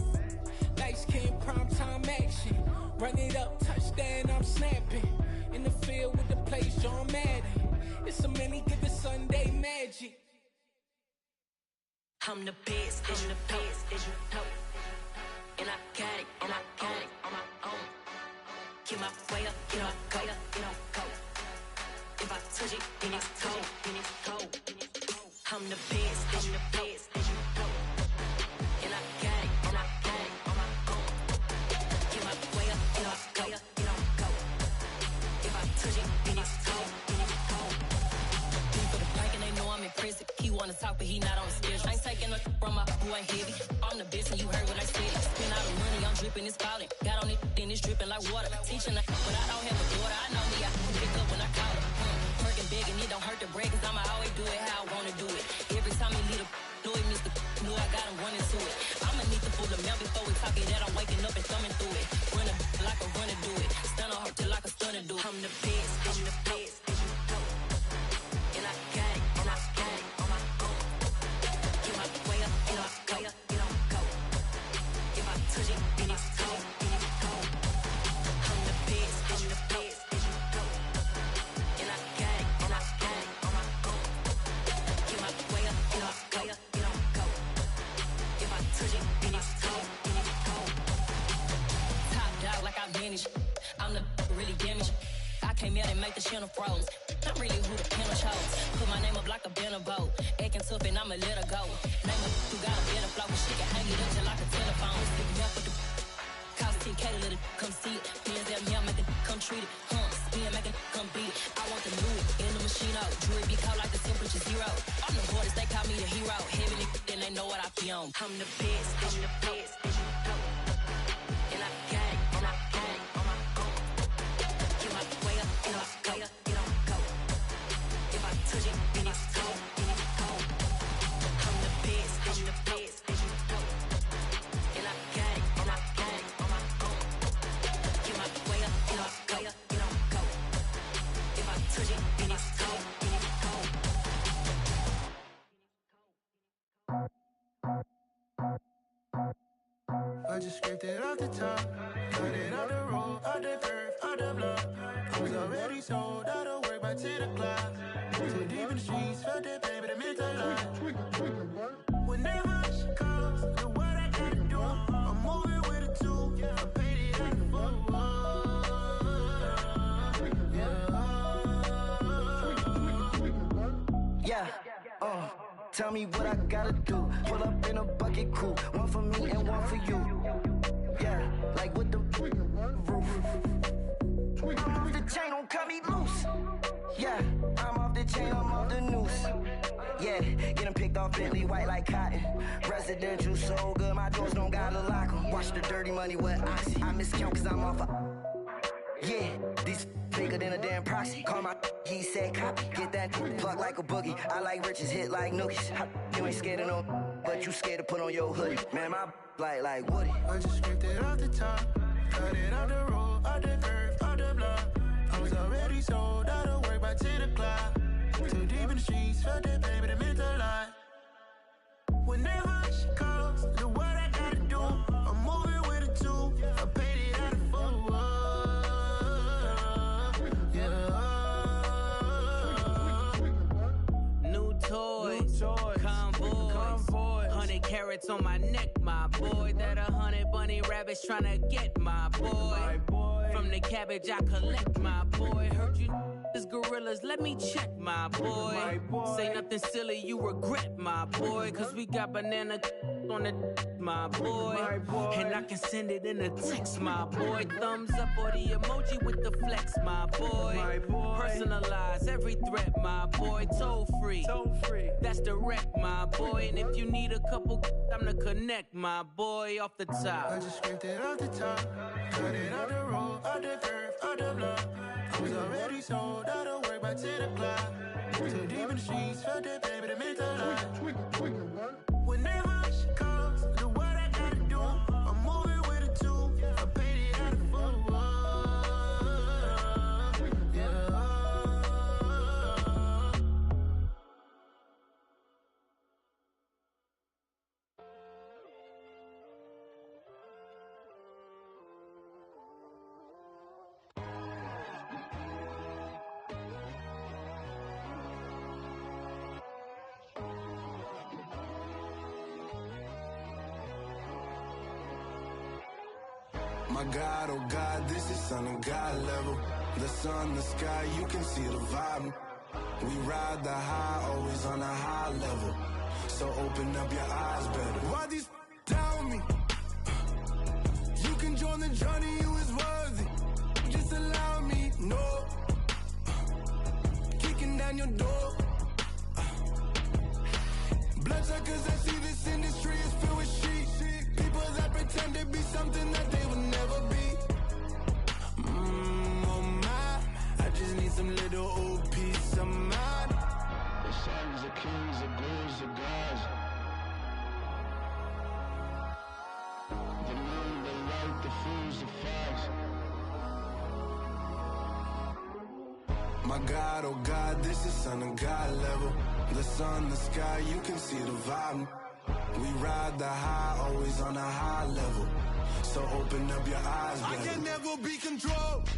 Lights came, prime time action. Run it up, touchdown, I'm snapping. In the field with the plays, John Madden. It's so many, give it Sunday magic. I'm the best, as you know. And I got it, on my own. Get my way up, go. If I touch it, then it's cold. I'm the best, as you know. And I got it, on my own. Get my way up, go. If I touch it, then it's cold. For the bike and they know I'm impressive. He wanna talk, but he not on the schedule. I ain't taking a from my boy heavy. I'm the best, and you heard what I said. Spend all the money, I'm dripping, it's falling. Got on it, then it's dripping like water. Teaching her, but I don't have a daughter. I know me, I can pick up when I call her. Working big, and it don't hurt to break, cause I'ma always do it how I wanna do it. Every time he lead a know it, Mr. Know I got him running to it. I'ma need to pull the mail before we talk it that I'm waking up and thumbing through it. Run a like a runner do it. Stun on her till like a stunner do it. I'm the best, as you know. And I got it, on my own. Get my way up, go. If I touch it, then it's cold. I'm the best, as you know. And I got it, on my own. Get my way up, go. If I touch it, then it's cold. Top dog like I manage. I'm the really damaged. I came out and make the channel froze. I'm really who the panel chose. Put my name up like a banner boat. Acting tough and I'ma let her go. Name up who got a better flow. She can hang it up just like a telephone. Stick me up with the cost 10K to let it come see it. Hands at me, I make it come treat it. Spin, make it come beat it. I want the new in the machine out. Jewelry be cold like the temperature zero. I'm the hardest, they call me the hero. Heavy then they know what I be on. I'm the best, as you know. And I got it, on my own. Get my way up, go. If I touch it, then it's cold. I'm the best, as you know. And I got it, on my own. Get my way up, go. If I touch it, then it's cold. I just scraped it off the top, cut it off the road, off the curve, off the block. I was already sold, out of work by 10 o'clock. Too deep in the streets, felt that pain, but it meant a lot. Whenever she calls, know what I gotta do. I'm moving with a two, I paid it at the full. Tell me what I gotta do. Pull up in a bucket crew. One for me and one for you. Yeah, like with the roof. I'm off the chain, don't cut me loose. Yeah, I'm off the chain, I'm off the noose. Yeah, get him picked off Bentley, white like cotton. Residential so good, my doors don't gotta lock 'em. Watch the dirty money with Oxy. I miscount cause I'm off a... Yeah, these bigger than a damn proxy. Call my he said copy. Get that plug like a boogie. I like riches, hit like nookies. You ain't scared of no, but you scared to put on your hoodie. Man, my like Woody. I just scraped it off the top. Cut it off the road, off the curve, off the block. I was already sold out of work by 10 o'clock. Too deep in the streets, felt that baby, that meant a lot. Whenever she calls, do what I gotta do. I'm moving with a two. I paid it out of four. Yeah. New toys, convoys, 100 carats on my neck, my boy. That 100 bunny rabbits tryna get my boy. From the cabbage I collect, my boy. Heard you is gorillas, let me check, my boy. Say nothing silly, you regret, my boy. Cause we got banana on the my boy. And I can send it in a text, my boy. Thumbs up or the emoji with the flex, my boy. Personalize every threat, my boy. Toll free, that's direct, my boy. And if you need a couple, I'm to connect, my boy. Off the top, I just scraped it off the top. Cut it off the road, off the curve, off the block. I was already sold out of work by 10 o'clock. Too deep in the streets, felt that baby, that meant a lot. Whenever she calls, do what I gotta do. I'm moving with a two. I paid it out of four. Yeah. My God, oh God, this is Son of God level. The sun, the sky, you can see the vibe. We ride the high, always on a high level. So open up your eyes better. Why these tell me? You can join the journey, you is worthy. Just allow me, no. Kicking down your door. Bloodsuckers, I see this industry is filled with sheep. People that pretend to be something that they will never be. Oh my, I just need some little old peace of mind. The sons of kings, the gurus of gods. The moon, the light, the fools, the facts. My God, oh God, this is Son of God level. The sun, the sky, you can see the vibe. We ride the high, always on a high level. So open up your eyes, baby. I can never be controlled.